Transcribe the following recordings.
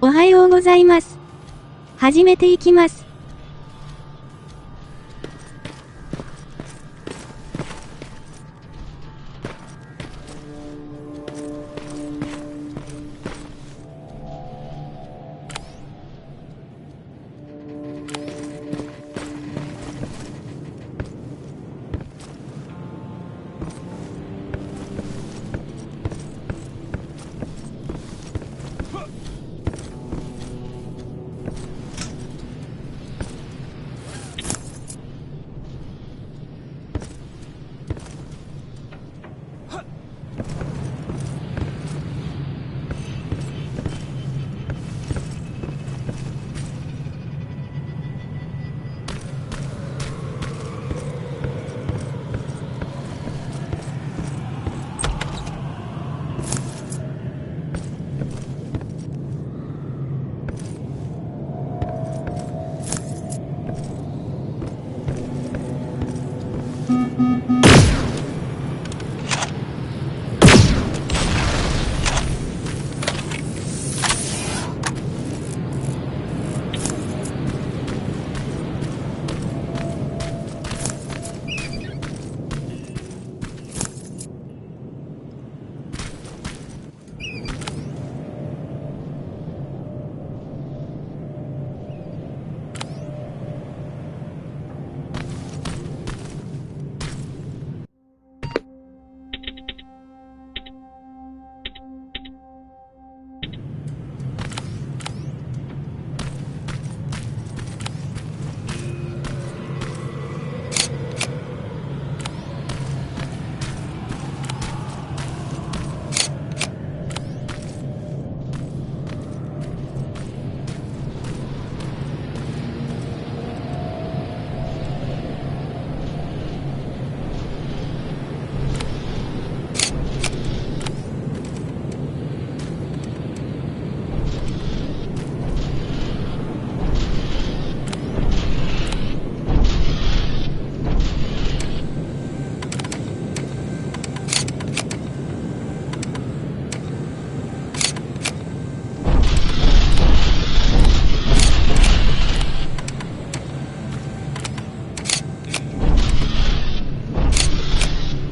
おはようございます。始めていきます。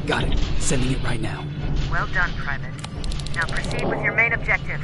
Got it. Sending it right now. Well done, Private. Now proceed with your main objective.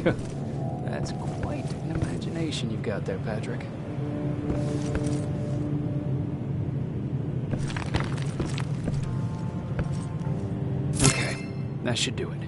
That's quite an imagination you've got there, Patrick. Okay, that should do it.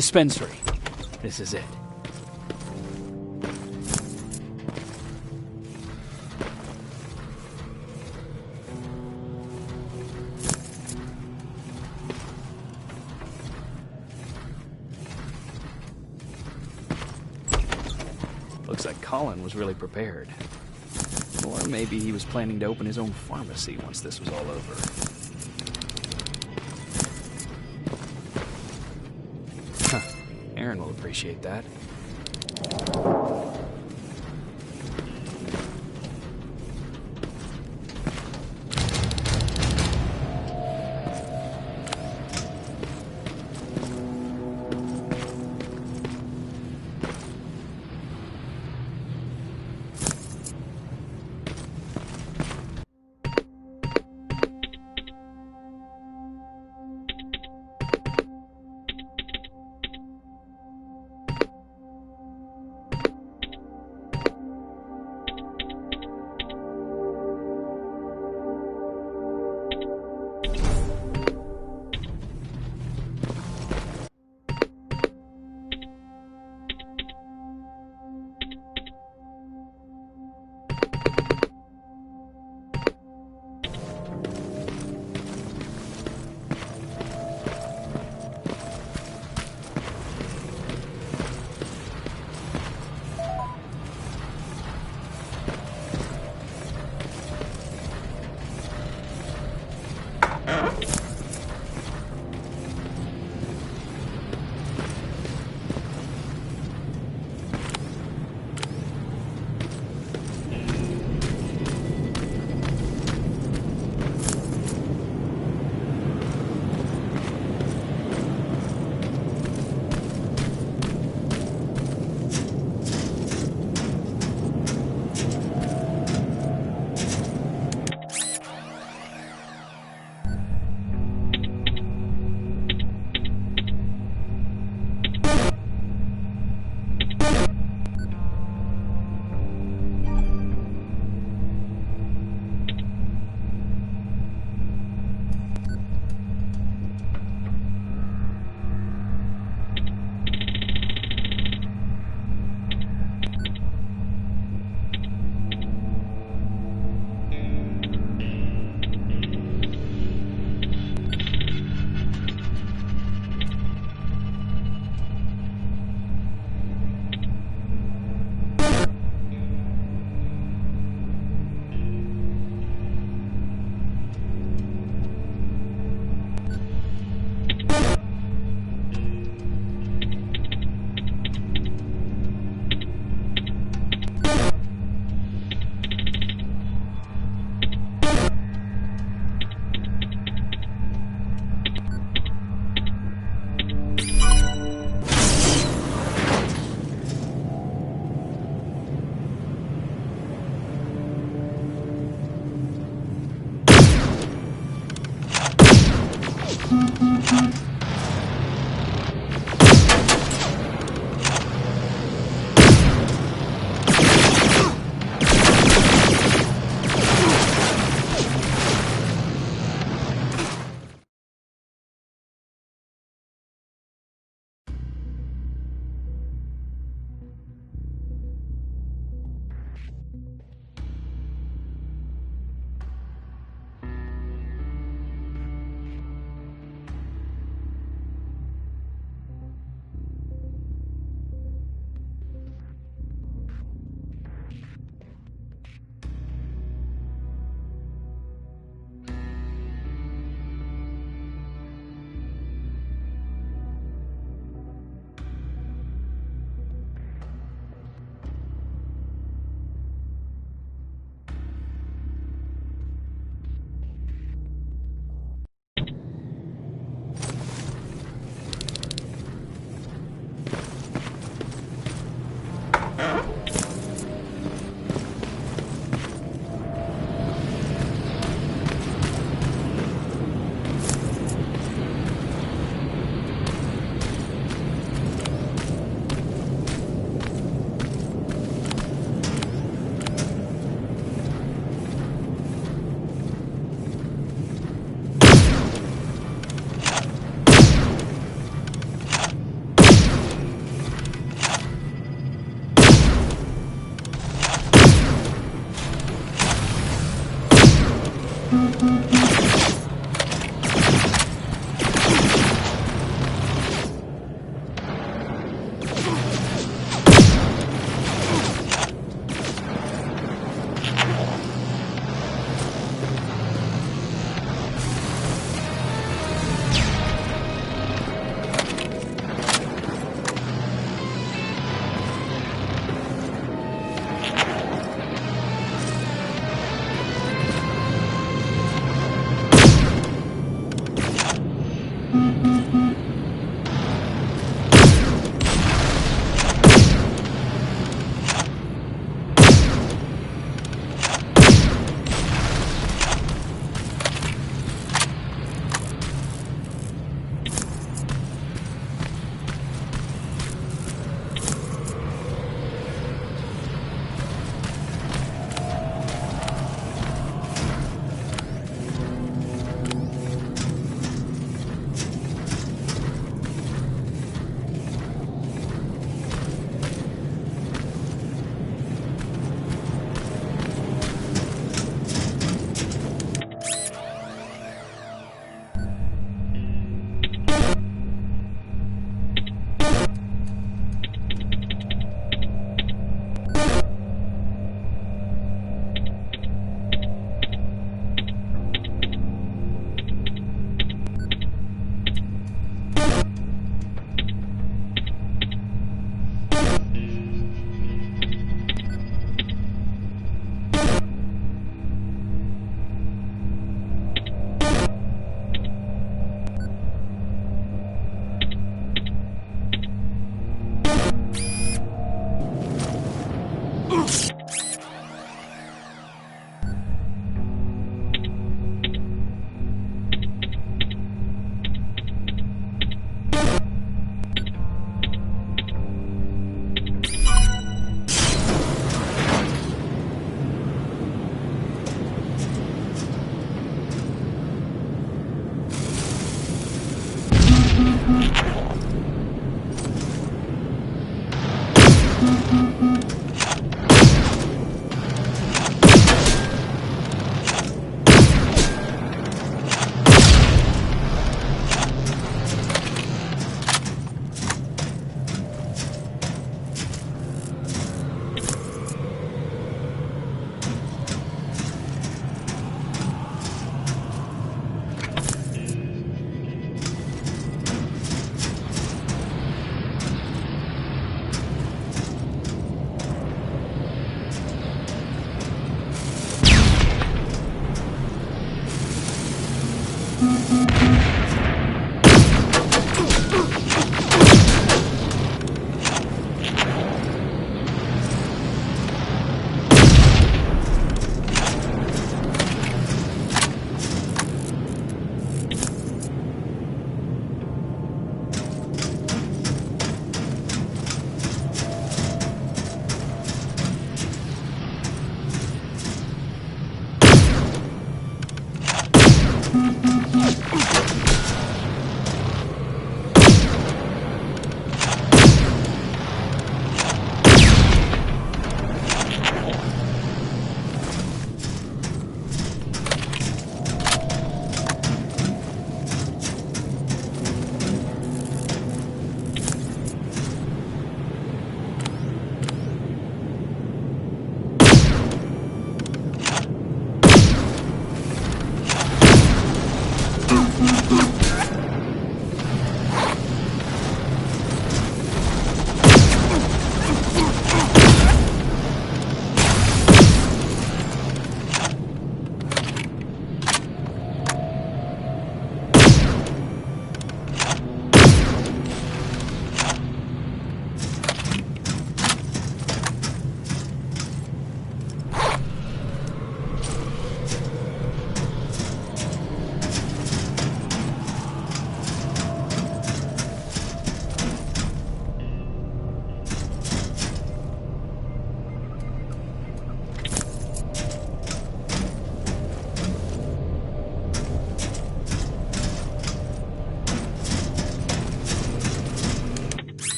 Dispensary. This is it. Looks like Colin was really prepared. Or maybe he was planning to open his own pharmacy once this was all over. Huh. Aaron will appreciate that.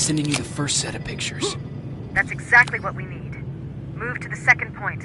sending you the first set of pictures. That's exactly what we need. Move to the second point.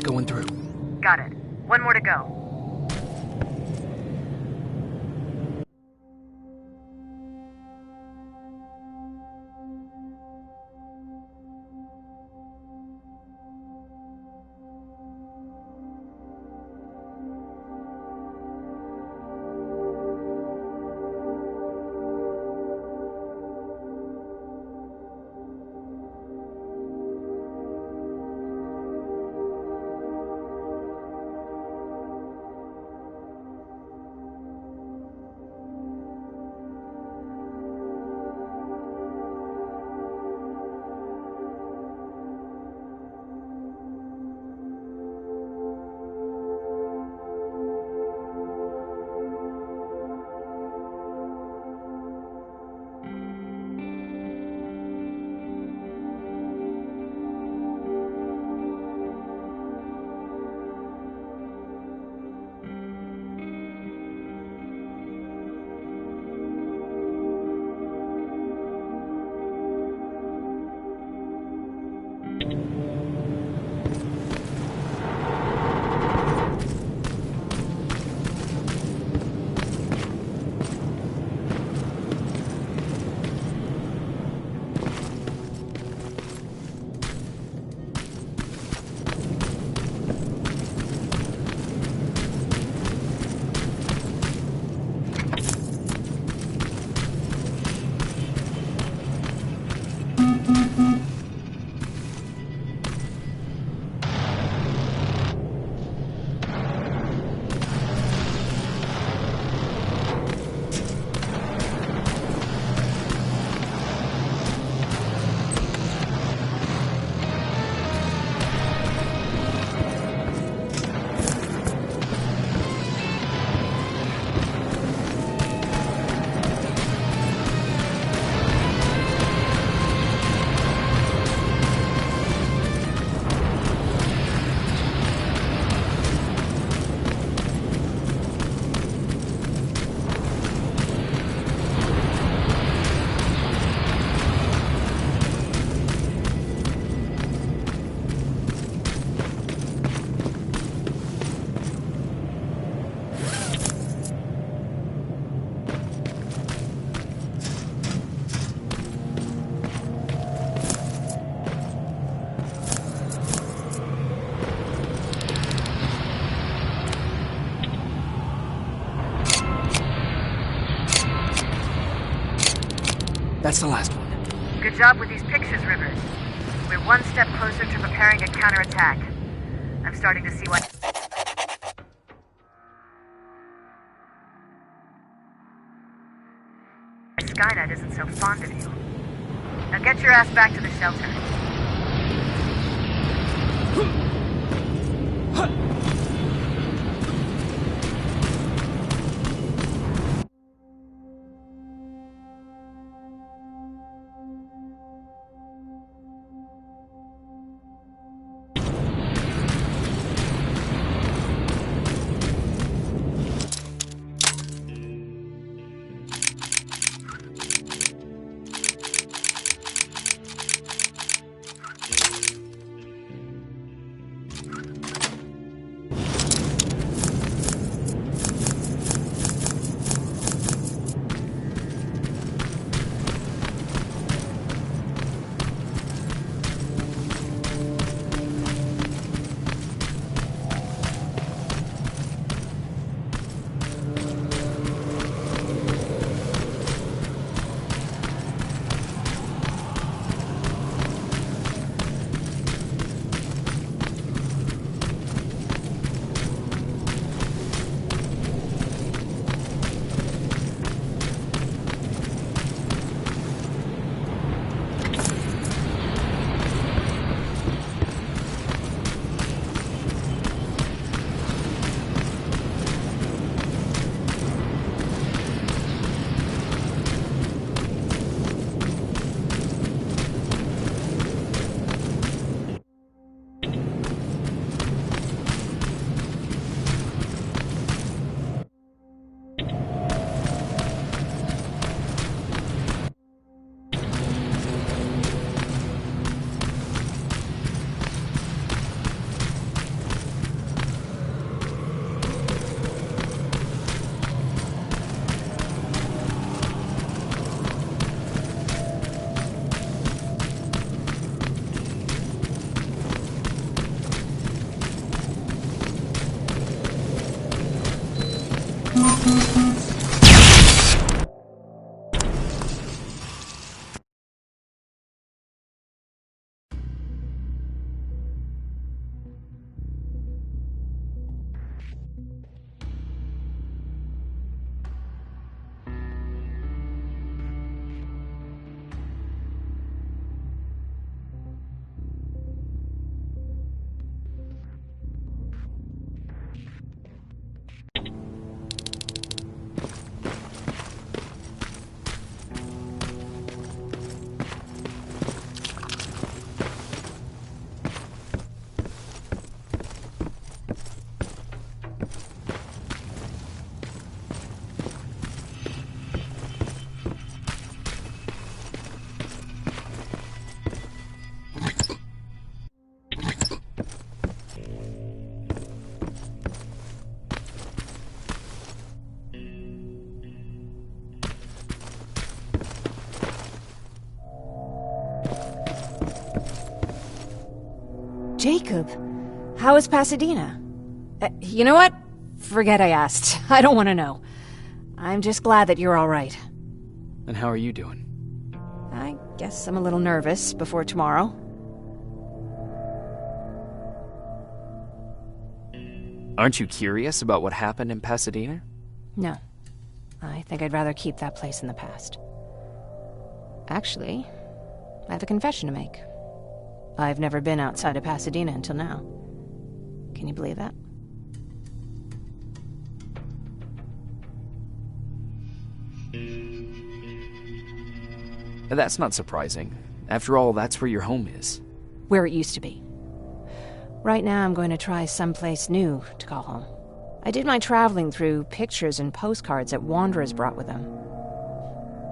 Going through. Got it. One more to go. That's the last one. Good job with these pictures, Rivers. We're one step closer to preparing a counterattack. I'm starting to see what... Skynet isn't so fond of you. Now get your ass back to the shelter. Jacob, how is Pasadena? You know what? Forget I asked. I don't want to know. I'm just glad that you're all right. And how are you doing? I guess I'm a little nervous before tomorrow. Aren't you curious about what happened in Pasadena? No. I think I'd rather keep that place in the past. Actually, I have a confession to make. I've never been outside of Pasadena until now. Can you believe that? That's not surprising. After all, that's where your home is. Where it used to be. Right now I'm going to try someplace new to call home. I did my traveling through pictures and postcards that wanderers brought with them.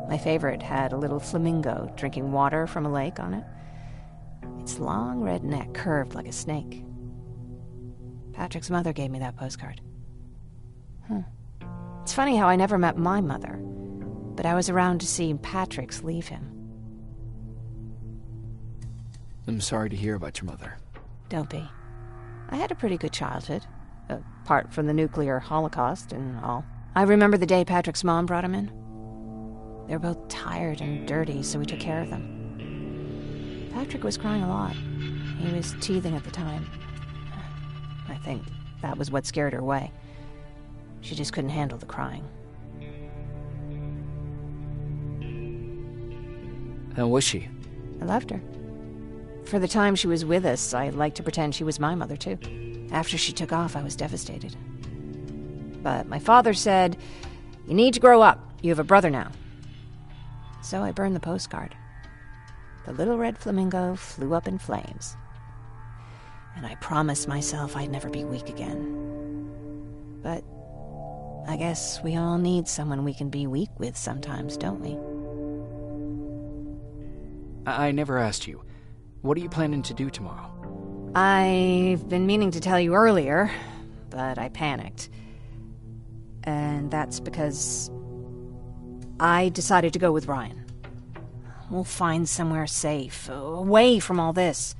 My favorite had a little flamingo drinking water from a lake on it. Its long red neck curved like a snake. Patrick's mother gave me that postcard. It's funny how I never met my mother, but I was around to see Patrick's leave him. I'm sorry to hear about your mother. Don't be. I had a pretty good childhood, apart from the nuclear holocaust and all. I remember the day Patrick's mom brought him in. They were both tired and dirty, so we took care of them. Patrick was crying a lot. He was teething at the time. I think that was what scared her away. She just couldn't handle the crying. How was she? I loved her. For the time she was with us, I liked to pretend she was my mother, too. After she took off, I was devastated. But my father said, "You need to grow up. You have a brother now." So I burned the postcard. The little red flamingo flew up in flames. And I promised myself I'd never be weak again. But I guess we all need someone we can be weak with sometimes, don't we? I never asked you. What are you planning to do tomorrow? I've been meaning to tell you earlier, but I panicked. And that's because I decided to go with Ryan. We'll find somewhere safe, away from all this.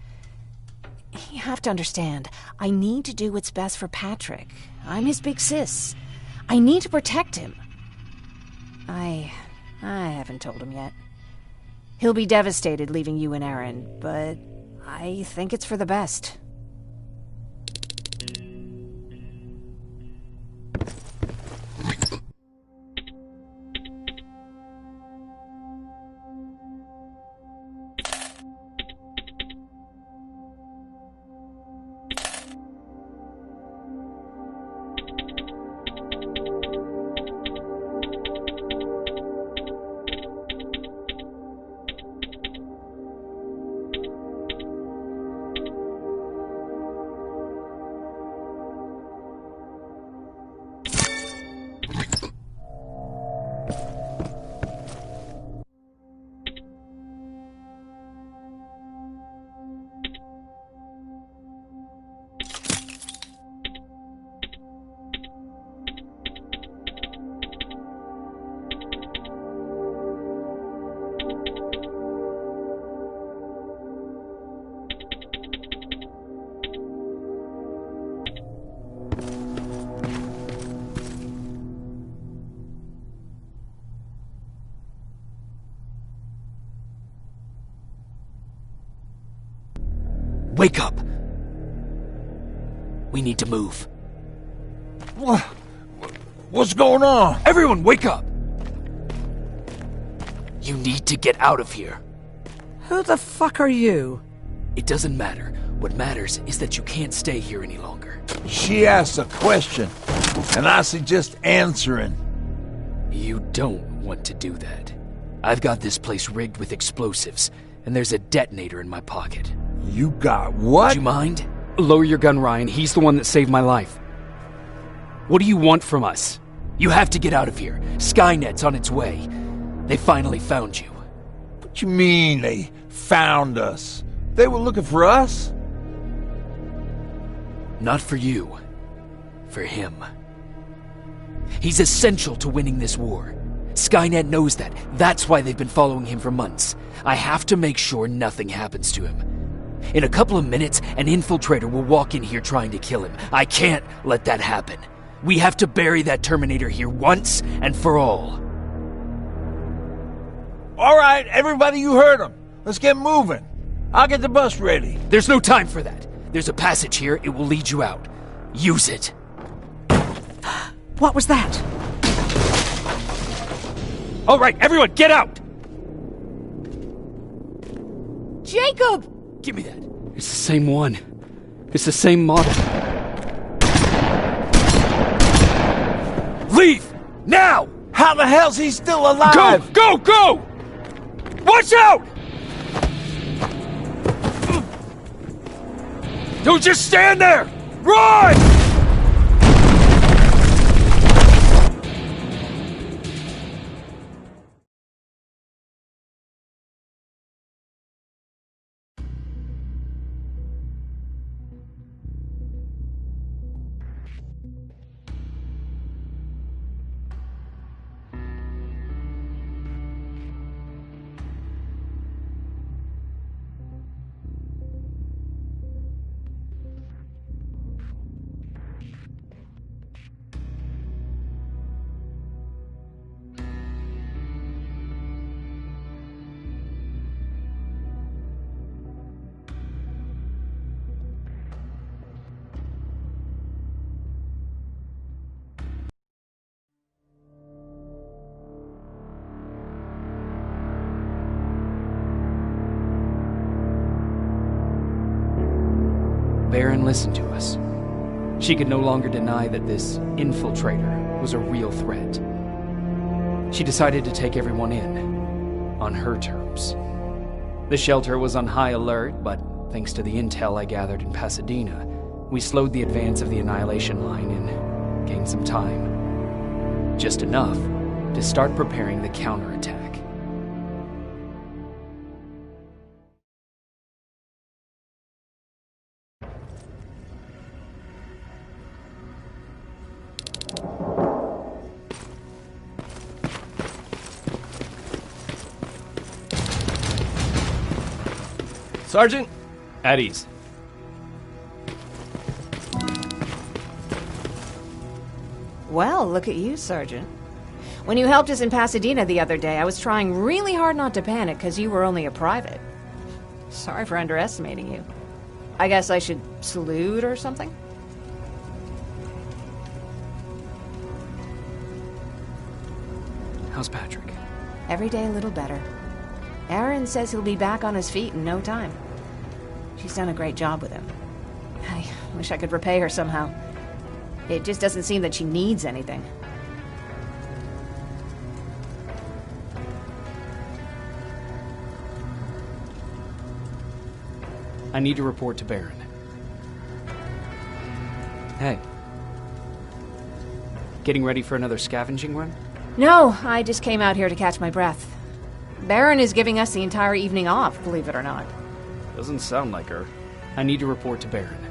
You have to understand, I need to do what's best for Patrick. I'm his big sis. I need to protect him. I haven't told him yet. He'll be devastated leaving you and Aaron, but I think it's for the best. Wake up! We need to move. What's going on? Everyone, wake up! You need to get out of here. Who the fuck are you? It doesn't matter. What matters is that you can't stay here any longer. She asked a question, and I suggest answering. You don't want to do that. I've got this place rigged with explosives, and there's a detonator in my pocket. You got what? Would you mind? Lower your gun, Ryan. He's the one that saved my life. What do you want from us? You have to get out of here. Skynet's on its way. They finally found you. What you mean they found us? They were looking for us? Not for you. For him. He's essential to winning this war. Skynet knows that. That's why they've been following him for months. I have to make sure nothing happens to him. In a couple of minutes, an infiltrator will walk in here trying to kill him. I can't let that happen. We have to bury that Terminator here once and for all. All right, everybody, you heard him. Let's get moving. I'll get the bus ready. There's no time for that. There's a passage here. It will lead you out. Use it. What was that? All right, everyone, get out! Jacob! Give me that. It's the same one. It's the same model. Leave! Now! How the hell's he still alive? Go! Go! Go! Watch out! Don't just stand there! Run! Baron listened to us. She could no longer deny that this infiltrator was a real threat. She decided to take everyone in, on her terms. The shelter was on high alert, but thanks to the intel I gathered in Pasadena, we slowed the advance of the Annihilation line and gained some time. Just enough to start preparing the counterattack. Sergeant? At ease. Well, look at you, Sergeant. When you helped us in Pasadena the other day, I was trying really hard not to panic because you were only a private. Sorry for underestimating you. I guess I should salute or something? How's Patrick? Every day a little better. Aaron says he'll be back on his feet in no time. She's done a great job with him. I wish I could repay her somehow. It just doesn't seem that she needs anything. I need to report to Baron. Hey. Getting ready for another scavenging run? No, I just came out here to catch my breath. Baron is giving us the entire evening off, believe it or not. Doesn't sound like her. I need to report to Baron.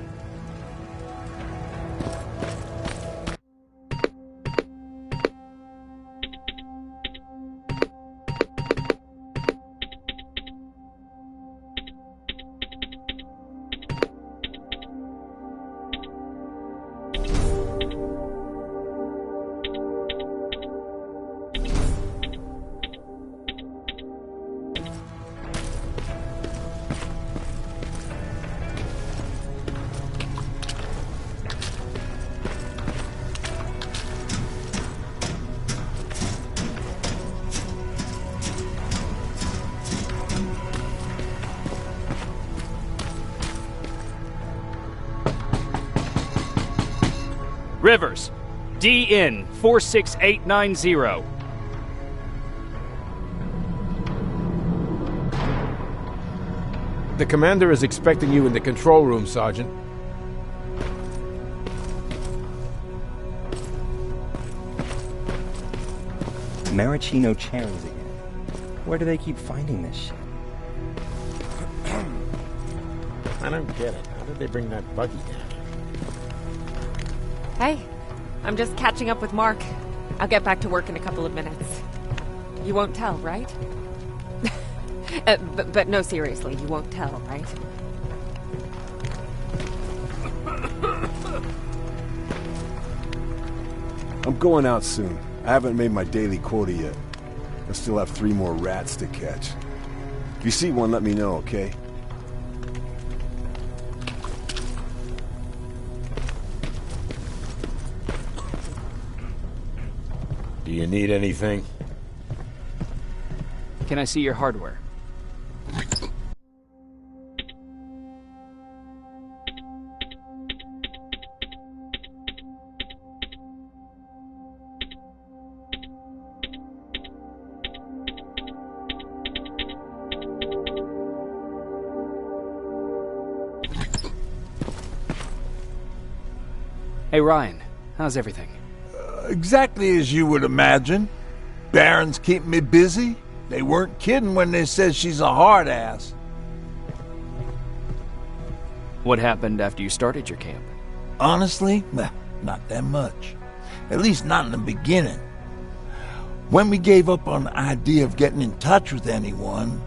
Rivers, DN 46890. The commander is expecting you in the control room, Sergeant. Maraschino cherries again. Where do they keep finding this shit? I don't get it. How did they bring that buggy down? Hey, I'm just catching up with Mark. I'll get back to work in a couple of minutes. You won't tell, right? But no, seriously, you won't tell, right? I'm going out soon. I haven't made my daily quota yet. I still have 3 more rats to catch. If you see one, let me know, okay? Do you need anything? Can I see your hardware? Hey Ryan, how's everything? Exactly as you would imagine. Baron's keeping me busy. They weren't kidding when they said she's a hard ass. What happened after you started your camp? Honestly, not that much. At least not in the beginning. When we gave up on the idea of getting in touch with anyone,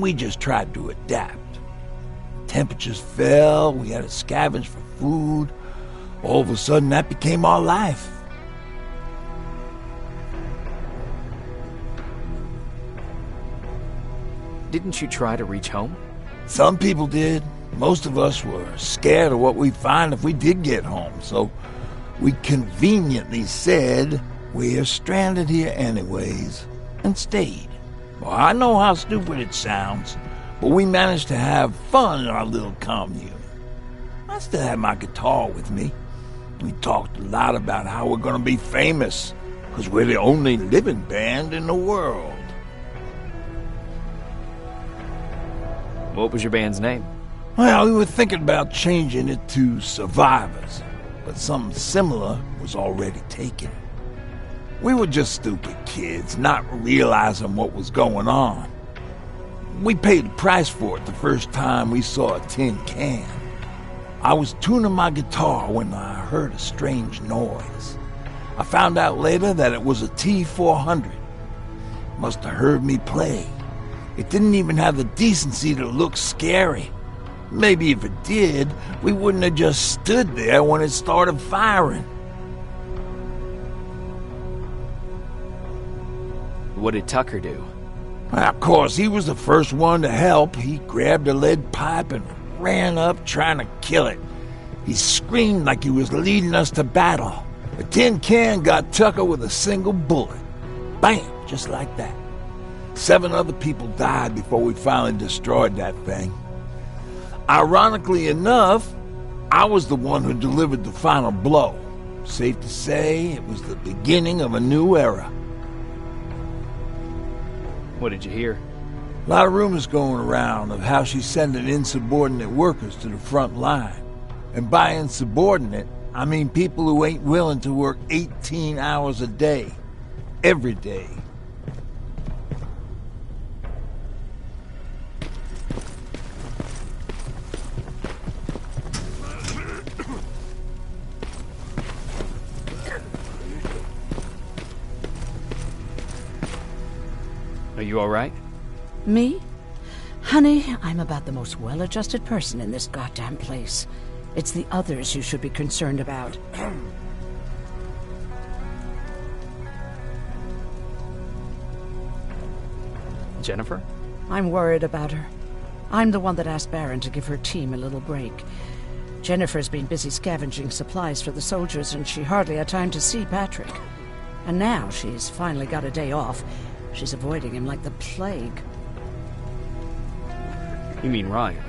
we just tried to adapt. Temperatures fell, we had to scavenge for food. All of a sudden, that became our life. Didn't you try to reach home? Some people did. Most of us were scared of what we'd find if we did get home, so we conveniently said we're stranded here anyways, and stayed. Well, I know how stupid it sounds, but we managed to have fun in our little commune. I still had my guitar with me. We talked a lot about how we're gonna be famous, because we're the only living band in the world. What was your band's name? Well, we were thinking about changing it to Survivors, but something similar was already taken. We were just stupid kids, not realizing what was going on. We paid the price for it the first time we saw a tin can. I was tuning my guitar when I heard a strange noise. I found out later that it was a T-400. Must have heard me play. It didn't even have the decency to look scary. Maybe if it did, we wouldn't have just stood there when it started firing. What did Tucker do? Of course, he was the first one to help. He grabbed a lead pipe and ran up trying to kill it. He screamed like he was leading us to battle. The tin can got Tucker with a single bullet. Bam! Just like that. 7 other people died before we finally destroyed that thing. Ironically enough, I was the one who delivered the final blow. Safe to say, it was the beginning of a new era. What did you hear? A lot of rumors going around of how she's sending insubordinate workers to the front line. And by insubordinate, I mean people who ain't willing to work 18 hours a day. Every day. Are you alright? Me? Honey, I'm about the most well-adjusted person in this goddamn place. It's the others you should be concerned about. Jennifer? I'm worried about her. I'm the one that asked Baron to give her team a little break. Jennifer's been busy scavenging supplies for the soldiers, and she hardly had time to see Patrick. And now she's finally got a day off. She's avoiding him like the plague. You mean Ryan?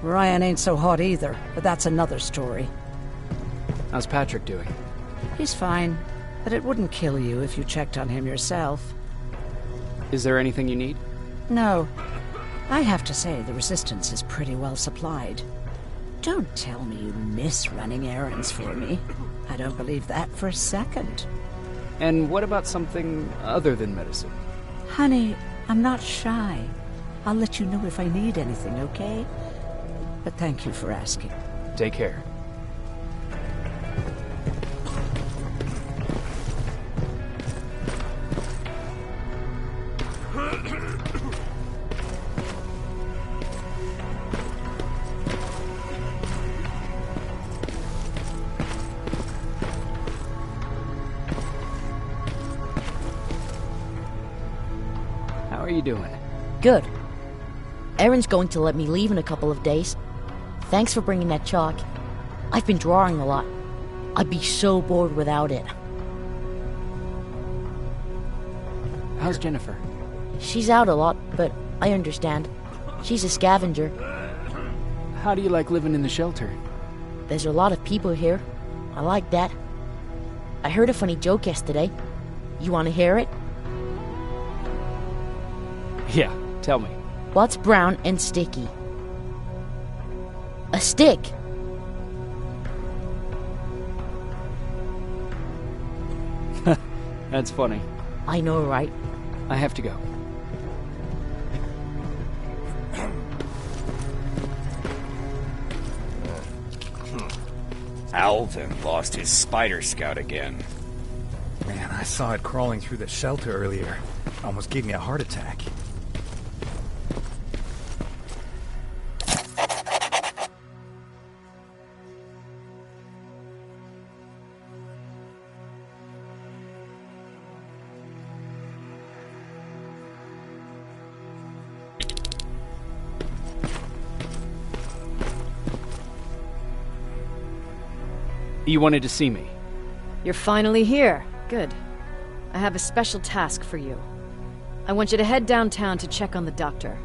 Ryan ain't so hot either, but that's another story. How's Patrick doing? He's fine, but it wouldn't kill you if you checked on him yourself. Is there anything you need? No. I have to say the Resistance is pretty well supplied. Don't tell me you miss running errands for me. I don't believe that for a second. And what about something other than medicine? Honey, I'm not shy. I'll let you know if I need anything, okay? But thank you for asking. Take care. How are you doing? Good. Erin's going to let me leave in a couple of days. Thanks for bringing that chalk. I've been drawing a lot. I'd be so bored without it. How's Jennifer? She's out a lot, but I understand. She's a scavenger. How do you like living in the shelter? There's a lot of people here. I like that. I heard a funny joke yesterday. You want to hear it? Yeah, tell me. What's brown and sticky? A stick! That's funny. I know, right? I have to go. Alvin lost his spider scout again. Man, I saw it crawling through the shelter earlier. Almost gave me a heart attack. You wanted to see me? You're finally here. Good. I have a special task for you. I want you to head downtown to check on the doctor.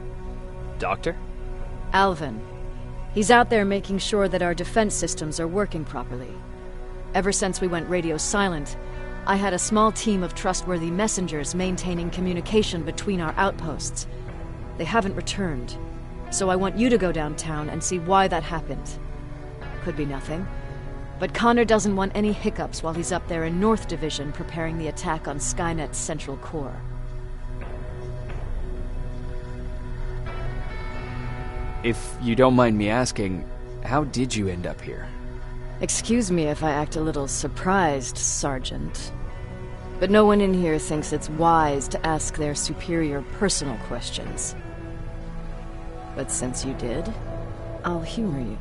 Doctor? Alvin. He's out there making sure that our defense systems are working properly. Ever since we went radio silent, I had a small team of trustworthy messengers maintaining communication between our outposts. They haven't returned, so I want you to go downtown and see why that happened. Could be nothing, but Connor doesn't want any hiccups while he's up there in North Division preparing the attack on Skynet's central core. If you don't mind me asking, how did you end up here? Excuse me if I act a little surprised, Sergeant. But no one in here thinks it's wise to ask their superior personal questions. But since you did, I'll humor you.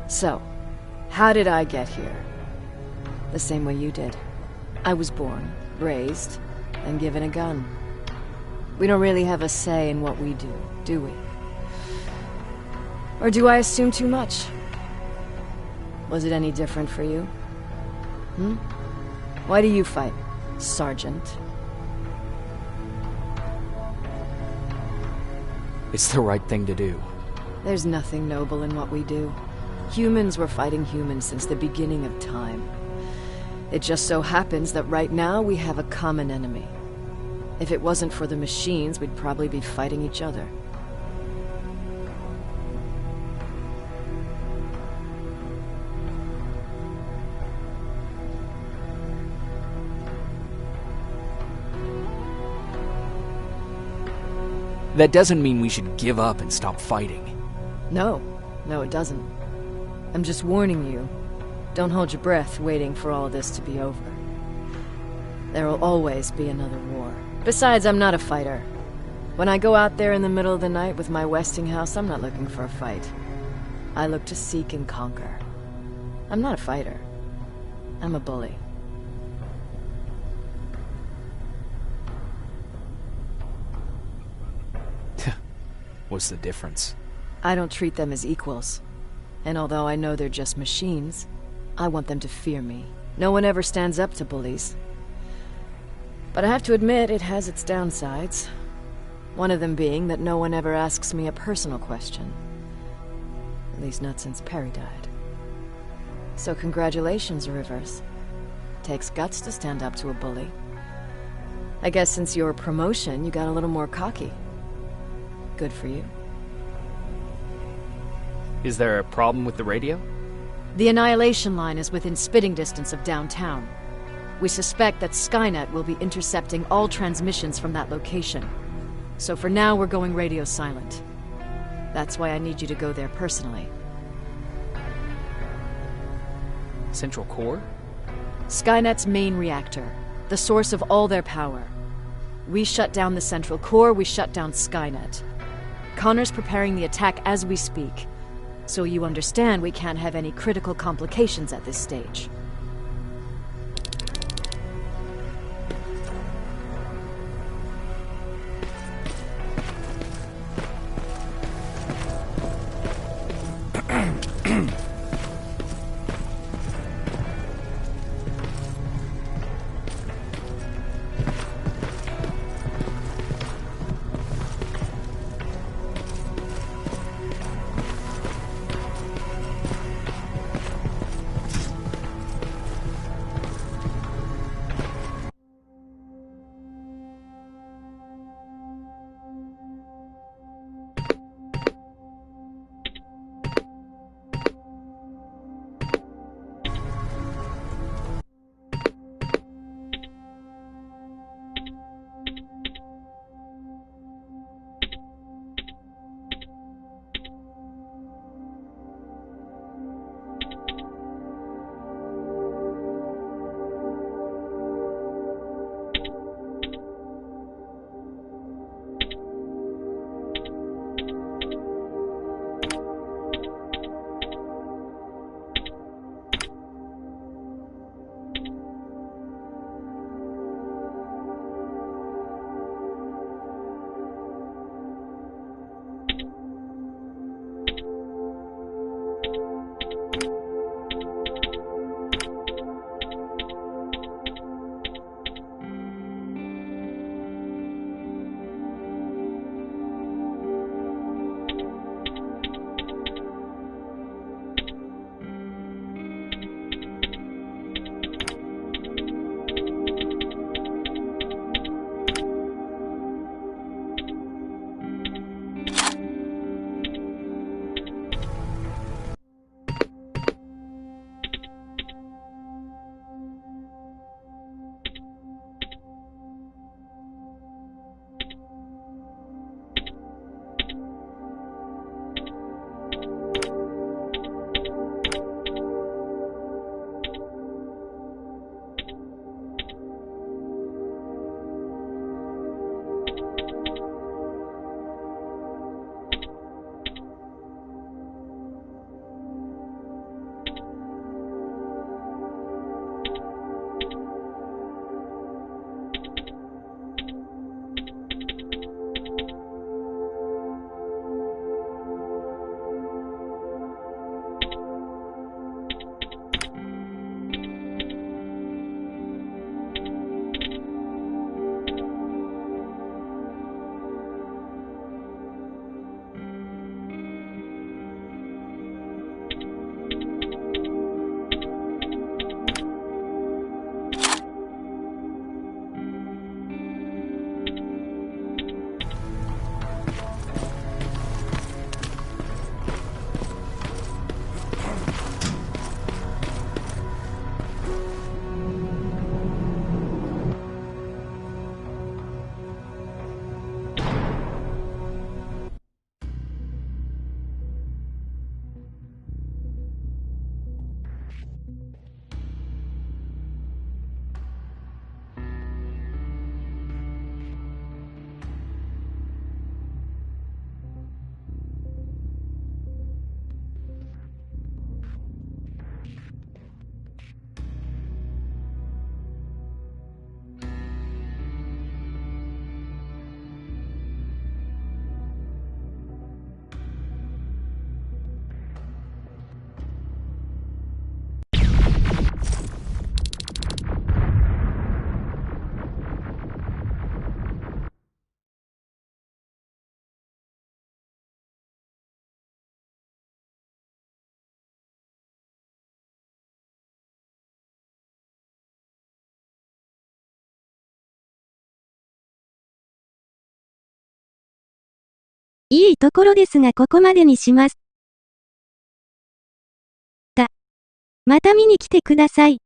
So, how did I get here? The same way you did. I was born, raised, and given a gun. We don't really have a say in what we do we? Or do I assume too much? Was it any different for you? Why do you fight, Sergeant? It's the right thing to do. There's nothing noble in what we do. Humans were fighting humans since the beginning of time. It just so happens that right now we have a common enemy. If it wasn't for the machines, we'd probably be fighting each other. That doesn't mean we should give up and stop fighting. No, it doesn't. I'm just warning you. Don't hold your breath waiting for all this to be over. There will always be another war. Besides, I'm not a fighter. When I go out there in the middle of the night with my Westinghouse, I'm not looking for a fight. I look to seek and conquer. I'm not a fighter. I'm a bully. What's the difference? I don't treat them as equals. And although I know they're just machines, I want them to fear me. No one ever stands up to bullies. But I have to admit, it has its downsides. One of them being that no one ever asks me a personal question. At least not since Perry died. So congratulations, Rivers. Takes guts to stand up to a bully. I guess since your promotion, you got a little more cocky. Good for you. Is there a problem with the radio? The Annihilation Line is within spitting distance of downtown. We suspect that Skynet will be intercepting all transmissions from that location. So for now, we're going radio silent. That's why I need you to go there personally. Central Core? Skynet's main reactor, the source of all their power. We shut down the Central Core, we shut down Skynet. Connor's preparing the attack as we speak, so you understand we can't have any critical complications at this stage. いいところですがここまでにします。また見に来てください。